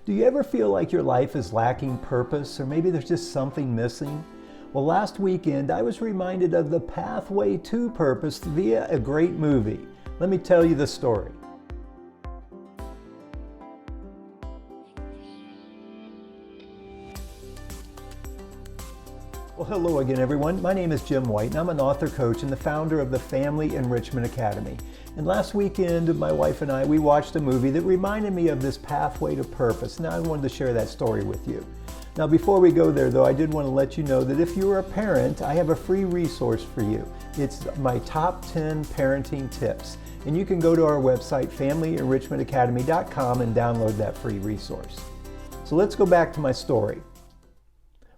Do you ever feel like your life is lacking purpose, or maybe there's just something missing? Well, last weekend I was reminded of the pathway to purpose via a great movie. Let me tell you the story. Well, hello again, everyone. My name is Jim White, and I'm an author, coach, and the founder of the Family Enrichment Academy. And last weekend, my wife and I, we watched a movie that reminded me of this pathway to purpose. Now, I wanted to share that story with you. Now, before we go there, though, I did want to let you know that if you're a parent, I have a free resource for you. It's my top 10 parenting tips. And you can go to our website, FamilyEnrichmentAcademy.com, and download that free resource. So let's go back to my story.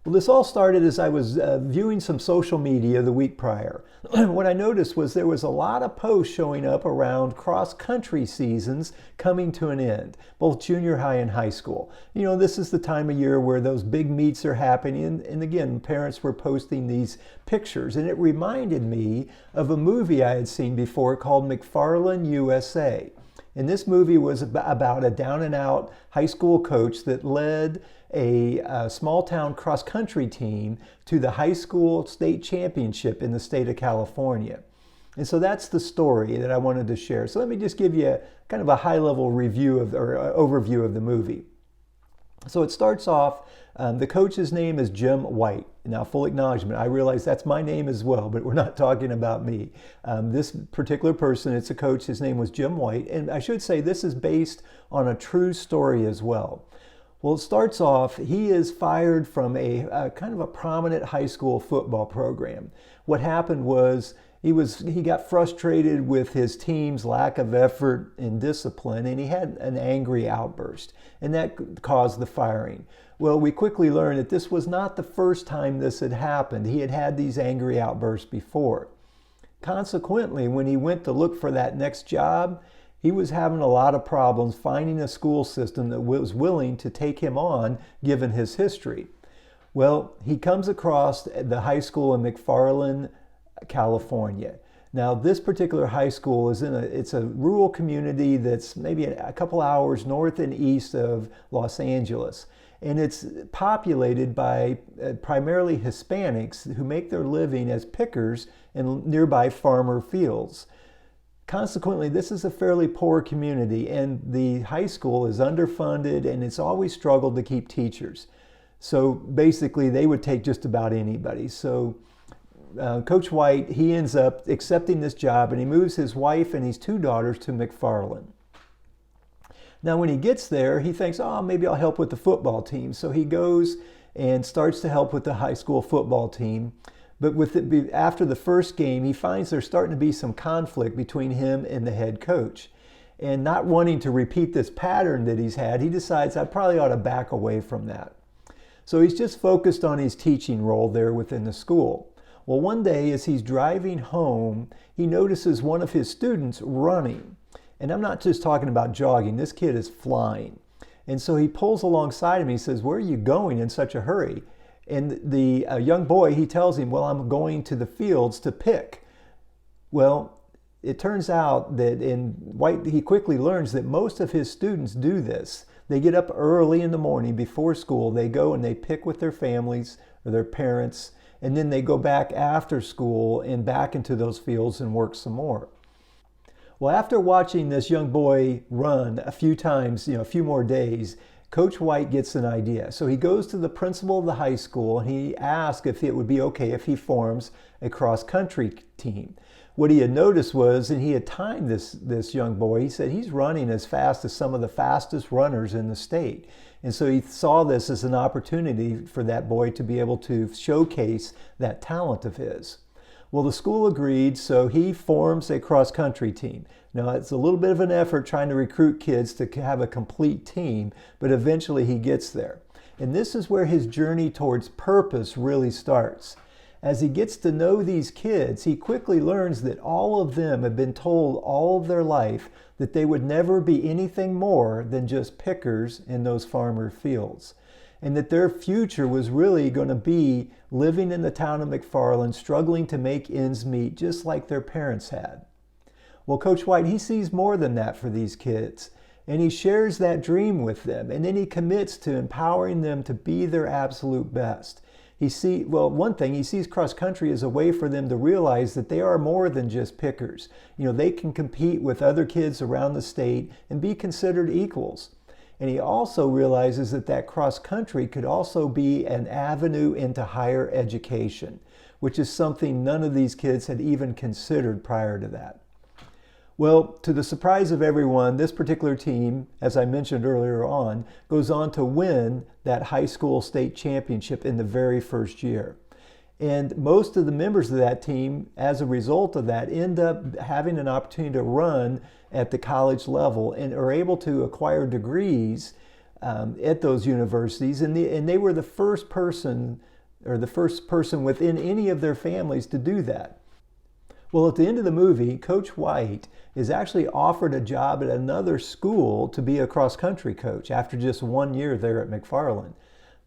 Well, this all started as I was viewing some social media the week prior. What I noticed was there was a lot of posts showing up around cross-country seasons coming to an end, both junior high and high school. You know, this is the time of year where those big meets are happening, and again, parents were posting these pictures, and it reminded me of a movie I had seen before called McFarland, USA. And this movie was about a down-and-out high school coach that led a small-town cross-country team to the high school state championship in the state of California. And so that's the story that I wanted to share. So let me just give you kind of a high-level review of or overview of the movie. So it starts off, the coach's name is Jim White. Now, full acknowledgement, I realize that's my name as well, but we're not talking about me. This particular person, it's a coach, his name was Jim White, and I should say this is based on a true story as well. Well, it starts off, he is fired from a kind of a prominent high school football program. What happened was he got frustrated with his team's lack of effort and discipline, and he had an angry outburst, and that caused the firing. Well, we quickly learned that this was not the first time this had happened. He had had these angry outbursts before. Consequently, when he went to look for that next job, he was having a lot of problems finding a school system that was willing to take him on, given his history. Well, he comes across the high school in McFarland, California. Now, this particular high school is it's a rural community that's maybe a couple hours north and east of Los Angeles. And it's populated by primarily Hispanics who make their living as pickers in nearby farmer fields. Consequently, this is a fairly poor community, and the high school is underfunded, and it's always struggled to keep teachers. So basically, they would take just about anybody. So Coach White, he ends up accepting this job, and he moves his wife and his two daughters to McFarland. Now, when he gets there, he thinks, oh, maybe I'll help with the football team. So he goes and starts to help with the high school football team. But after the first game, he finds there's starting to be some conflict between him and the head coach. And not wanting to repeat this pattern that he's had, he decides I probably ought to back away from that. So he's just focused on his teaching role there within the school. Well, one day as he's driving home, he notices one of his students running. And I'm not just talking about jogging, this kid is flying. And so he pulls alongside him, he says, "Where are you going in such a hurry?" And the young boy, he tells him, "Well, I'm going to the fields to pick." Well, it turns out that he quickly learns that most of his students do this. They get up early in the morning before school, they go and they pick with their families or their parents, and then they go back after school and back into those fields and work some more. Well, after watching this young boy run a few times, a few more days, Coach White gets an idea. So he goes to the principal of the high school and he asks if it would be okay if he forms a cross-country team. What he had noticed was, and he had timed this young boy, he said he's running as fast as some of the fastest runners in the state. And so he saw this as an opportunity for that boy to be able to showcase that talent of his. Well, the school agreed, so he forms a cross-country team. Now, it's a little bit of an effort trying to recruit kids to have a complete team, but eventually he gets there. And this is where his journey towards purpose really starts. As he gets to know these kids, he quickly learns that all of them have been told all of their life that they would never be anything more than just pickers in those farmer fields, and that their future was really going to be living in the town of McFarland, struggling to make ends meet just like their parents had. Well, Coach White, he sees more than that for these kids. And he shares that dream with them, and then he commits to empowering them to be their absolute best. One thing, he sees cross country as a way for them to realize that they are more than just pickers. They can compete with other kids around the state and be considered equals. And he also realizes that cross country could also be an avenue into higher education, which is something none of these kids had even considered prior to that. Well, to the surprise of everyone, this particular team, as I mentioned earlier on, goes on to win that high school state championship in the very first year. And most of the members of that team, as a result of that, end up having an opportunity to run at the college level and are able to acquire degrees at those universities. And they were the first person within any of their families to do that. Well, at the end of the movie, Coach White is actually offered a job at another school to be a cross-country coach after just 1 year there at McFarland.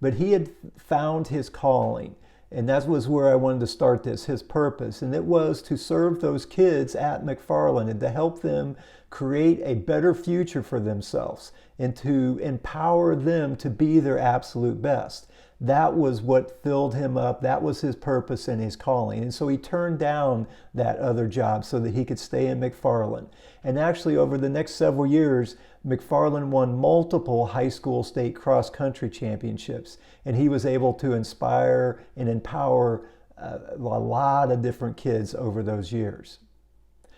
But he had found his calling, and that was where I wanted to start this, his purpose, and it was to serve those kids at McFarland and to help them create a better future for themselves and to empower them to be their absolute best. That was what filled him up. That was his purpose and his calling. And so he turned down that other job so that he could stay in McFarland. And actually, over the next several years, McFarland won multiple high school state cross-country championships. And he was able to inspire and empower a lot of different kids over those years.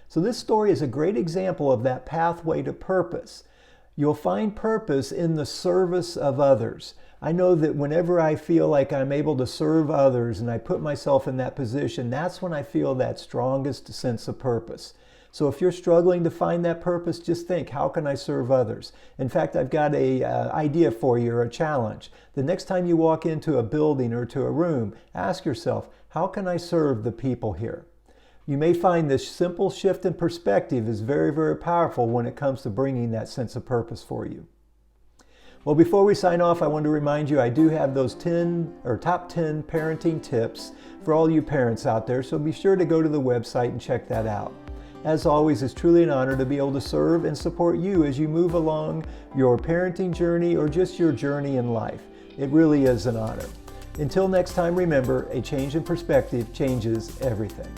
So this story is a great example of that pathway to purpose. You'll find purpose in the service of others. I know that whenever I feel like I'm able to serve others and I put myself in that position, that's when I feel that strongest sense of purpose. So if you're struggling to find that purpose, just think, how can I serve others? In fact, I've got an idea for you, or a challenge. The next time you walk into a building or to a room, ask yourself, how can I serve the people here? You may find this simple shift in perspective is very, very powerful when it comes to bringing that sense of purpose for you. Well, before we sign off, I want to remind you I do have those top 10 parenting tips for all you parents out there, so be sure to go to the website and check that out. As always, it's truly an honor to be able to serve and support you as you move along your parenting journey or just your journey in life. It really is an honor. Until next time, remember, a change in perspective changes everything.